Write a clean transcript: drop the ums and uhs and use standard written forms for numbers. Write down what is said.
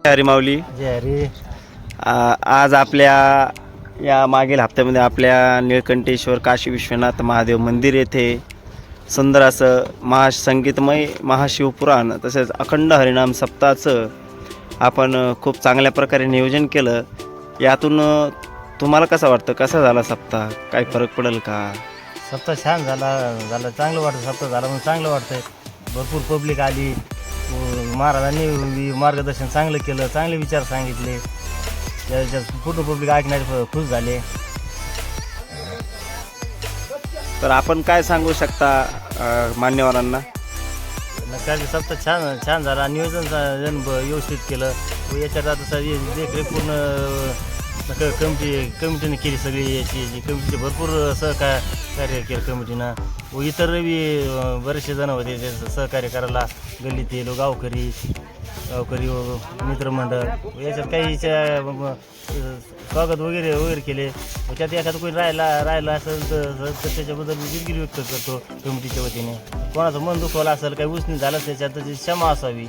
हरी माऊली. जय हरी. आज आपल्या या मागील हप्त्यामध्ये आपल्या निळकंठेश्वर काशी विश्वनाथ महादेव मंदिर येथे सुंदर असं महासंगीतमय महाशिवपुराण तसेच अखंड हरिनाम सप्ताहाचं आपण खूप चांगल्या प्रकारे नियोजन केलं. यातून तुम्हाला कसं वाटतं, कसा झाला सप्ताह, काय फरक पडेल का? सप्ताह छान झाला चांगलं वाटतं. सप्ताह झाला म्हणून चांगलं वाटतंय. भरपूर पब्लिक आली. महाराजांनी मार्गदर्शन चांगलं केलं, चांगले विचार सांगितले. त्याच्यात पूर्ण पब्लिक ऐकणारे खुश झाले. तर आपण काय सांगू शकता मान्यवरांना? नक्की सप्ताह छान झाला. नियोजन व्यवस्थित केलं व याच्यात आता देखरेख पूर्ण कमिटीने केली. सगळी याची कमिटीचे भरपूर सहकार्य केलं कमिटीनं व इतर बी बरेचसे जण होते ते सहकार्य करायला. गल्लीतील गावकरी व मित्रमंडळ याच्यात काही स्वागत वगैरे केले. त्यात एखादं कोणी राहिला असेल तर त्याच्याबद्दल दिलगिरी व्यक्त करतो कमिटीच्या वतीने. कोणाचं मन दुखवलं असेल, काही उसनी झालं त्याच्यात त्याची क्षमा असावी.